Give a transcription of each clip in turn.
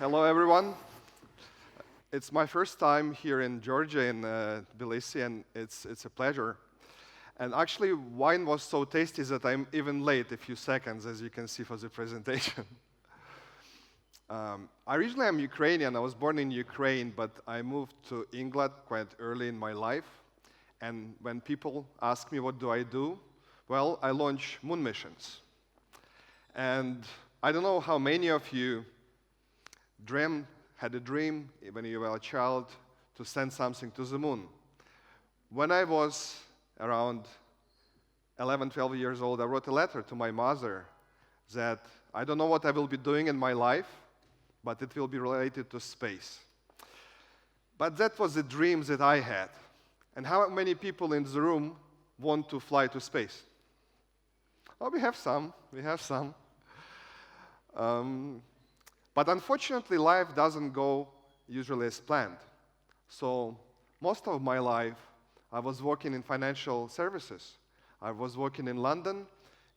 Hello, everyone. It's my first time here in Georgia, in Tbilisi, and it's a pleasure. And actually, wine was so tasty that I'm even late a few seconds, as you can see for the presentation. Originally, I'm Ukrainian. I was born in Ukraine, but I moved to England quite early in my life. And when people ask me what do I do, well, I launch moon missions. And I don't know how many of you had a dream when you were a child to send something to the moon. When I was around 11, 12 years old, I wrote a letter to my mother that I don't know what I will be doing in my life, but it will be related to space. But that was the dream that I had. And how many people in the room want to fly to space? Oh, we have some. But unfortunately, life doesn't go usually as planned. So most of my life, I was working in financial services. I was working in London.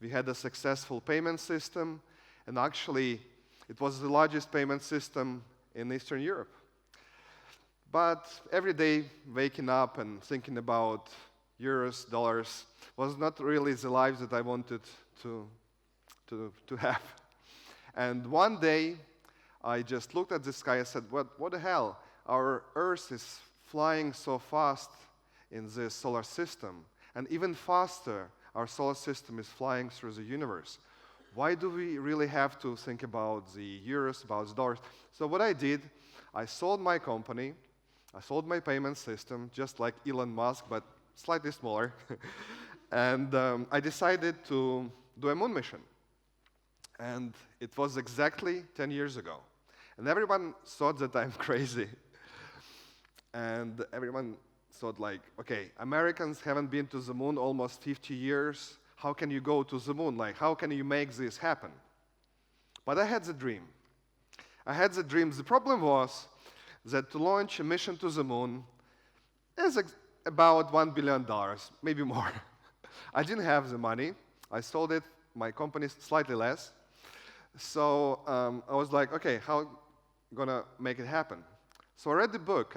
We had a successful payment system, and actually, it was the largest payment system in Eastern Europe. But every day, waking up and thinking about euros, dollars, was not really the life that I wanted to have. And one day, I just looked at the sky and said, what the hell? Our Earth is flying so fast in this solar system. And even faster, our solar system is flying through the universe. Why do we really have to think about the euros, about the dollars? So what I did, I sold my company, I sold my payment system, just like Elon Musk, but slightly smaller. And I decided to do a moon mission. And it was exactly 10 years ago. And everyone thought that I'm crazy. And everyone thought like, okay, Americans haven't been to the moon almost 50 years. How can you go to the moon? Like, how can you make this happen? But I had the dream. The problem was that to launch a mission to the moon is about $1 billion, maybe more. I didn't have the money. I sold it, my company slightly less. So I was like, okay, how gonna make it happen? So I read the book.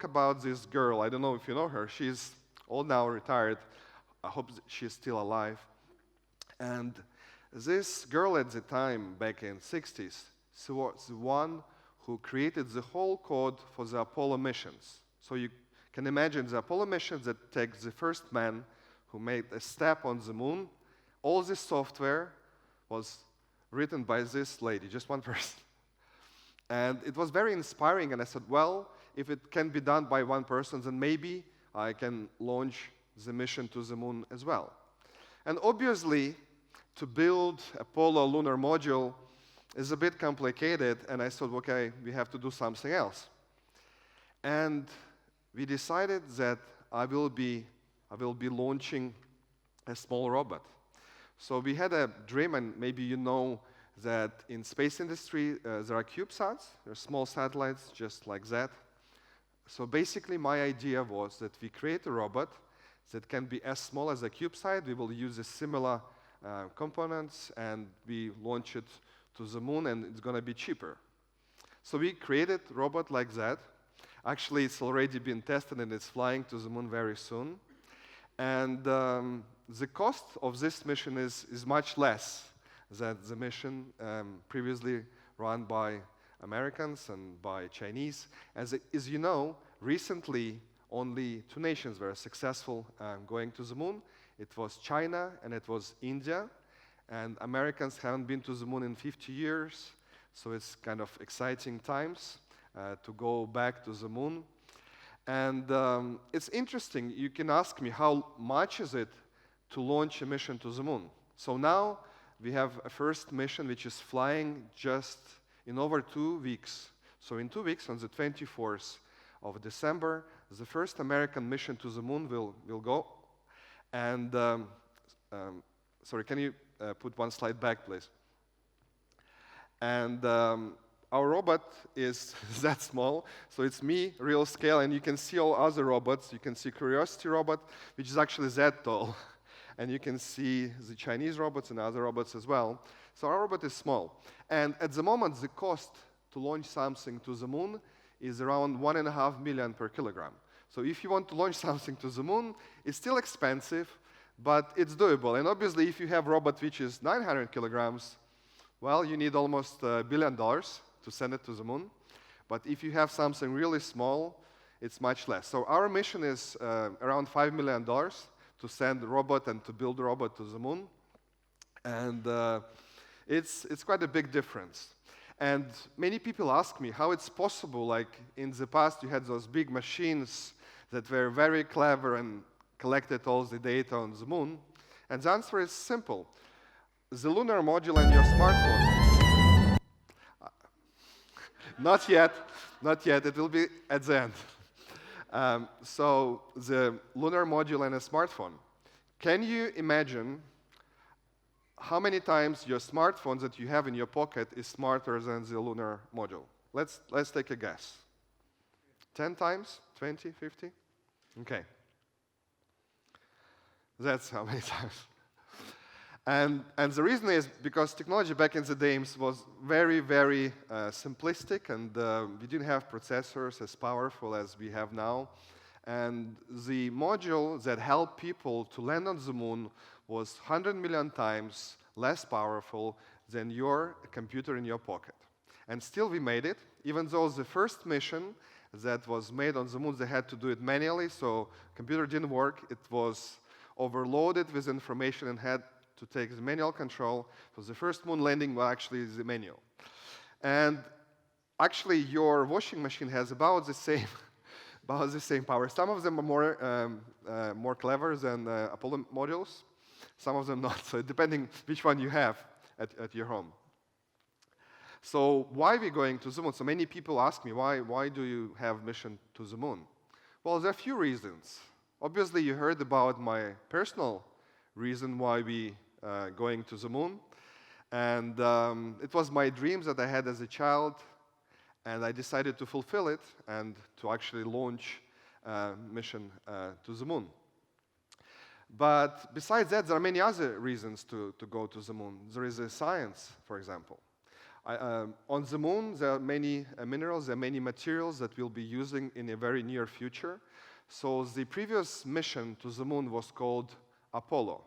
About this girl. I don't know if you know her. She's old now, retired. I hope she's still alive. And this girl at the time, back in the 60s, she was the one who created the whole code for the Apollo missions. So you can imagine the Apollo missions that takes the first man who made a step on the moon. All this software was written by this lady, just one person. And it was very inspiring, and I said, well, if it can be done by one person, then maybe I can launch the mission to the moon as well. And obviously, to build Apollo lunar module is a bit complicated, and I thought, okay, we have to do something else. And we decided that I will be launching a small robot. So we had a dream, and maybe you know that in space industry, there are CubeSats. They're small satellites, just like that. So basically, my idea was that we create a robot that can be as small as a CubeSat. We will use the similar components, and we launch it to the moon, and it's going to be cheaper. So we created a robot like that. Actually, it's already been tested, and it's flying to the moon very soon. And the cost of this mission is much less than the mission previously run by Americans and by Chinese. As you know, recently only two nations were successful going to the moon. It was China and it was India. And Americans haven't been to the moon in 50 years, so it's kind of exciting times to go back to the moon. And it's interesting, you can ask me how much is it to launch a mission to the moon. So now we have a first mission which is flying just in over 2 weeks. So in 2 weeks, on the 24th of December, the first American mission to the moon will go. And sorry, can you put one slide back, please? And our robot is that small, so it's me, real scale, and you can see all other robots. You can see Curiosity robot, which is actually that tall. And you can see the Chinese robots and other robots as well. So our robot is small. And at the moment, the cost to launch something to the moon is around 1.5 million per kilogram. So if you want to launch something to the moon, it's still expensive, but it's doable. And obviously, if you have a robot which is 900 kilograms, well, you need almost $1 billion to send it to the moon. But if you have something really small, it's much less. So our mission is around $5 million to send a robot and to build a robot to the moon. And it's quite a big difference. And many people ask me how it's possible, like in the past you had those big machines that were very clever and collected all the data on the moon. And the answer is simple. The lunar module and your smartphone. Not yet, it will be at the end. So the lunar module and a smartphone. Can you imagine how many times your smartphone that you have in your pocket is smarter than the lunar module? Let's take a guess. 10 times? 20? 50? Okay. That's how many times. And the reason is because technology back in the days was very, very simplistic, and we didn't have processors as powerful as we have now. And the module that helped people to land on the moon was 100 million times less powerful than your computer in your pocket. And still we made it, even though the first mission that was made on the moon, they had to do it manually, so computer didn't work. It was overloaded with information and had to take the manual control. So the first moon landing was actually the manual. And actually your washing machine has about the same power. Some of them are more clever than Apollo modules. Some of them not, so depending which one you have at your home. So why are we going to the moon? So many people ask me, why do you have mission to the moon? Well, there are a few reasons. Obviously, you heard about my personal reason why we going to the moon. And it was my dreams that I had as a child, and I decided to fulfill it and to actually launch a mission to the moon. But besides that, there are many other reasons to go to the moon. There is a science, for example. On the moon, there are many minerals, there are many materials that we'll be using in a very near future. So the previous mission to the moon was called Apollo.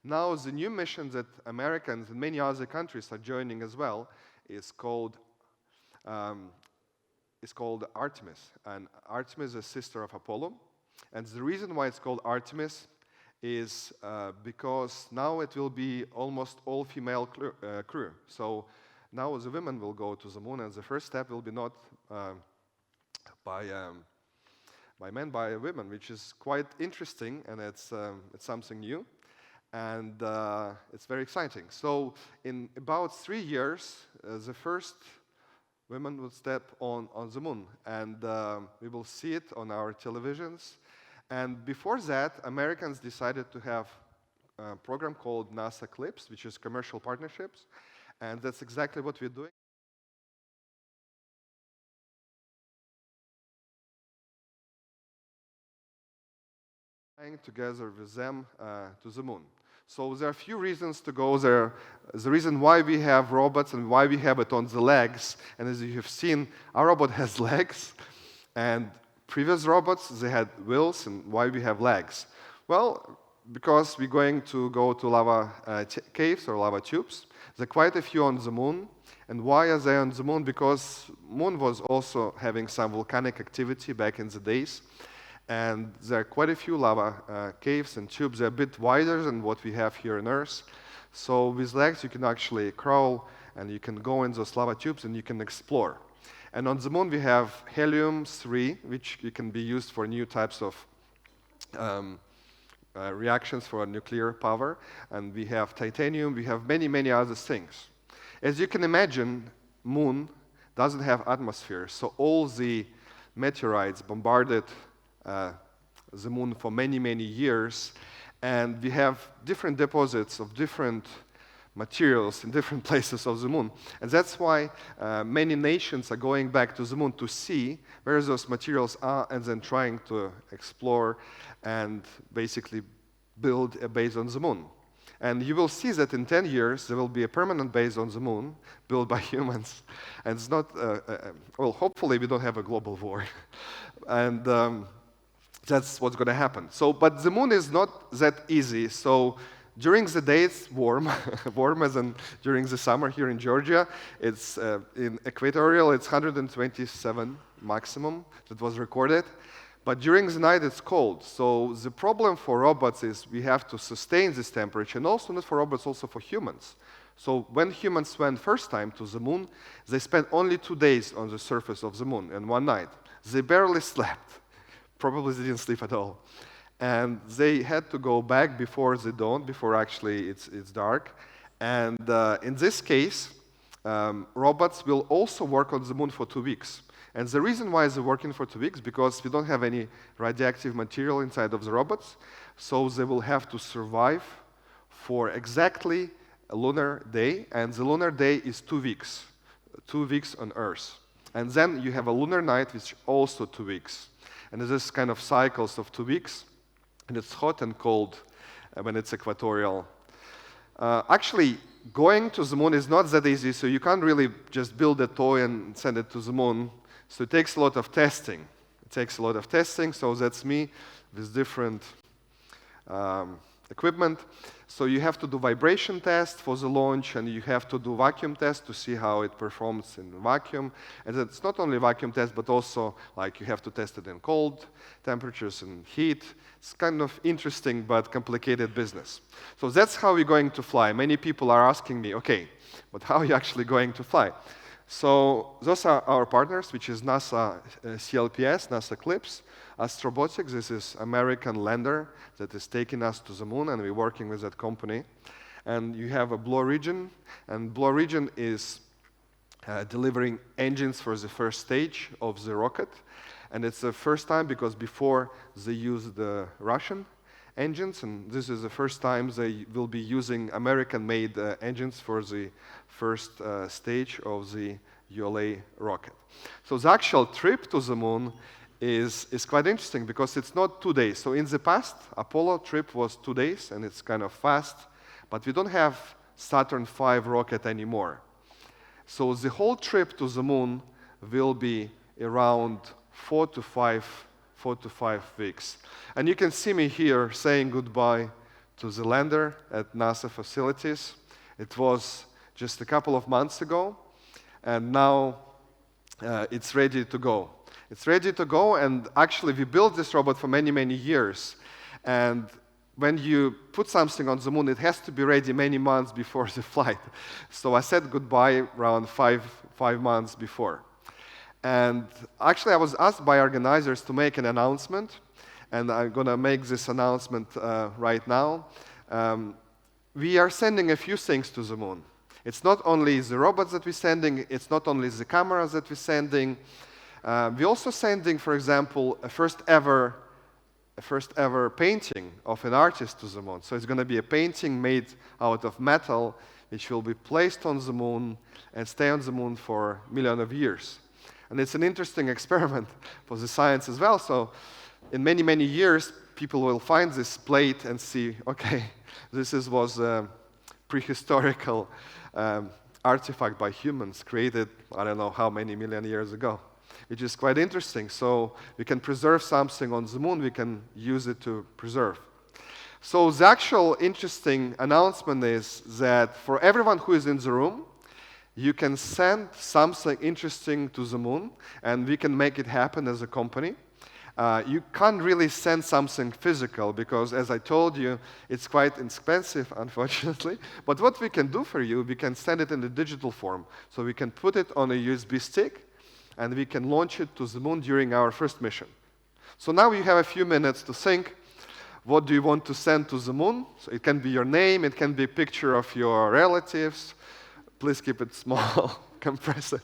Now the new mission that Americans and many other countries are joining as well is called Artemis. And Artemis is a sister of Apollo. And the reason why it's called Artemis is because now it will be almost all female crew. So now the women will go to the moon, and the first step will be not by men, by women, which is quite interesting, and it's something new, and it's very exciting. So in about 3 years, the first women will step on the moon, and we will see it on our televisions. And before that, Americans decided to have a program called NASA CLIPS, which is commercial partnerships, and that's exactly what we're doing. Flying together with them to the moon. So there are a few reasons to go there. The reason why we have robots and why we have it on the legs, and as you have seen, our robot has legs, and previous robots, they had wheels, and why we have legs? Well, because we're going to go to lava caves or lava tubes. There are quite a few on the moon. And why are they on the moon? Because moon was also having some volcanic activity back in the days. And there are quite a few lava caves and tubes. They're a bit wider than what we have here on Earth. So with legs, you can actually crawl, and you can go in those lava tubes, and you can explore. And on the moon, we have helium-3, which can be used for new types of reactions for nuclear power. And we have titanium. We have many, many other things. As you can imagine, moon doesn't have atmosphere. So all the meteorites bombarded the moon for many, many years. And we have different deposits of different materials in different places of the moon. And that's why many nations are going back to the moon to see where those materials are, and then trying to explore and basically build a base on the moon. And you will see that in 10 years, there will be a permanent base on the moon built by humans. And it's not, well, hopefully we don't have a global war. And that's what's going to happen. So, but the moon is not that easy. So during the day, it's warm, warm as in during the summer here in Georgia. It's in equatorial, it's 127 maximum that was recorded. But during the night, it's cold. So the problem for robots is we have to sustain this temperature, and also not for robots, also for humans. So when humans went first time to the moon, they spent only 2 days on the surface of the moon and 1 night. They barely slept. Probably they didn't sleep at all. And they had to go back before the dawn, before actually it's dark. And in this case, robots will also work on the moon for 2 weeks. And the reason why they're working for 2 weeks, because we don't have any radioactive material inside of the robots, so they will have to survive for exactly a lunar day, and the lunar day is 2 weeks, 2 weeks on Earth. And then you have a lunar night, which is also 2 weeks. And this kind of cycles of 2 weeks, and it's hot and cold when it's equatorial. Actually, going to the moon is not that easy, so you can't really just build a toy and send it to the moon. So it takes a lot of testing. It takes a lot of testing, so that's me with different equipment. So you have to do vibration test for the launch, and you have to do vacuum test to see how it performs in vacuum. And it's not only vacuum test, but also like you have to test it in cold temperatures and heat. It's kind of interesting but complicated business. So that's how we're going to fly. Many people are asking me, okay, but how are you actually going to fly? So those are our partners, which is NASA CLPS, NASA CLIPS, Astrobotics. This is American lander that is taking us to the moon, and we're working with that company. And you have a Blue Origin, and Blue Origin is delivering engines for the first stage of the rocket. And it's the first time because before they used the Russian engines, and this is the first time they will be using American-made engines for the first stage of the ULA rocket. So the actual trip to the moon is quite interesting because it's not 2 days. So in the past, Apollo trip was 2 days, and it's kind of fast, but we don't have Saturn V rocket anymore. So the whole trip to the moon will be around 4 to 5 weeks. And you can see me here saying goodbye to the lander at NASA facilities. It was just a couple of months ago, and now it's ready to go. It's ready to go, and actually we built this robot for many, many years. And when you put something on the moon, it has to be ready many months before the flight. So I said goodbye around five months before. And actually, I was asked by organizers to make an announcement, and I'm going to make this announcement right now. We are sending a few things to the moon. It's not only the robots that we're sending, it's not only the cameras that we're sending. We're also sending, for example, a first ever painting of an artist to the moon. So it's going to be a painting made out of metal, which will be placed on the moon and stay on the moon for millions of years. And it's an interesting experiment for the science as well. So in many, many years, people will find this plate and see, okay, this was a prehistorical artifact by humans created, I don't know how many million years ago, which is quite interesting. So we can preserve something on the moon, we can use it to preserve. So the actual interesting announcement is that for everyone who is in the room, you can send something interesting to the moon, and we can make it happen as a company. You can't really send something physical because, as I told you, it's quite expensive, unfortunately. But what we can do for you, we can send it in the digital form. So we can put it on a USB stick, and we can launch it to the moon during our first mission. So now you have a few minutes to think, what do you want to send to the moon? So it can be your name, it can be a picture of your relatives. Please keep it small, compress it.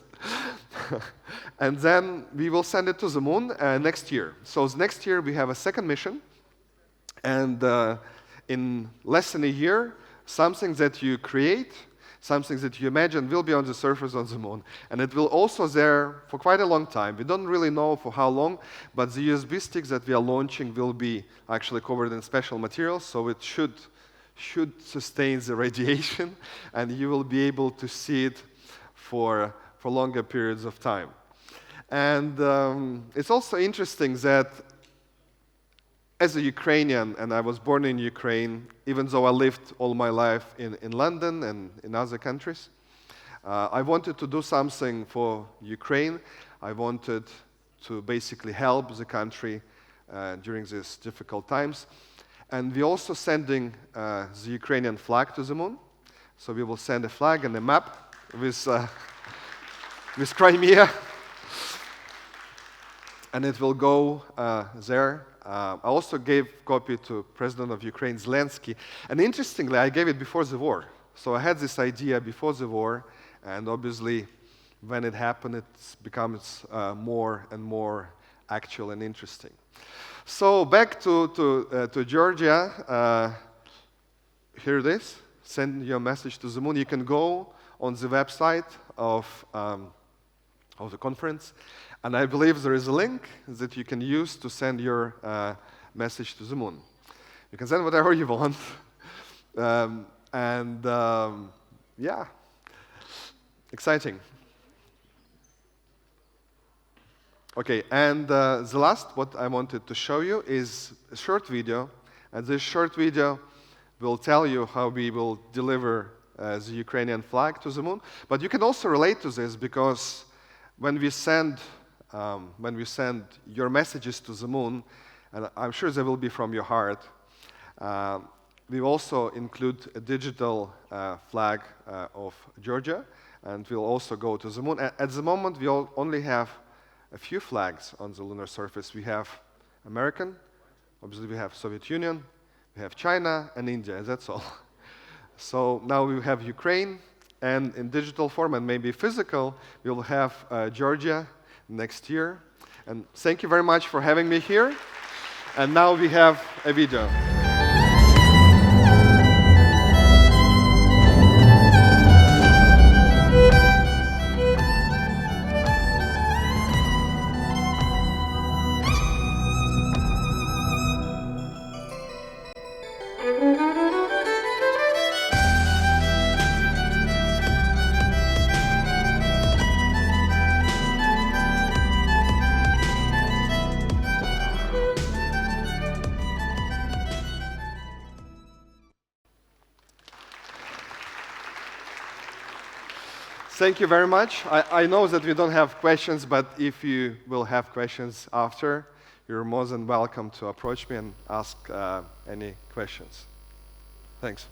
And then we will send it to the moon next year. So next year we have a second mission, and in less than a year, something that you create, something that you imagine will be on the surface of the moon. And it will also there for quite a long time. We don't really know for how long, but the USB sticks that we are launching will be actually covered in special materials, so it should should sustain the radiation, and you will be able to see it for longer periods of time. And it's also interesting that as a Ukrainian, and I was born in Ukraine, even though I lived all my life in London and in other countries, I wanted to do something for Ukraine. I wanted to basically help the country during these difficult times. And we're also sending the Ukrainian flag to the moon. So we will send a flag and a map with Crimea. And it will go there. I also gave copy to President of Ukraine, Zelensky. And interestingly, I gave it before the war. So I had this idea before the war, and obviously, when it happened, it becomes more and more actual and interesting. So back to Georgia. Here it is. Send your message to the moon. You can go on the website of the conference. And I believe there is a link that you can use to send your message to the moon. You can send whatever you want. Yeah, exciting. Okay, and the last, what I wanted to show you is a short video. And this short video will tell you how we will deliver the Ukrainian flag to the moon. But you can also relate to this, because when we send your messages to the moon, and I'm sure they will be from your heart, we also include a digital flag of Georgia, and we'll also go to the moon. At the moment, we only have a few flags on the lunar surface. We have American, obviously we have Soviet Union, we have China, and India, that's all. So now we have Ukraine, and in digital form and maybe physical, we will have Georgia next year. And thank you very much for having me here. And now we have a video. Thank you very much. I know that we don't have questions, but if you will have questions after, you're more than welcome to approach me and ask any questions. Thanks.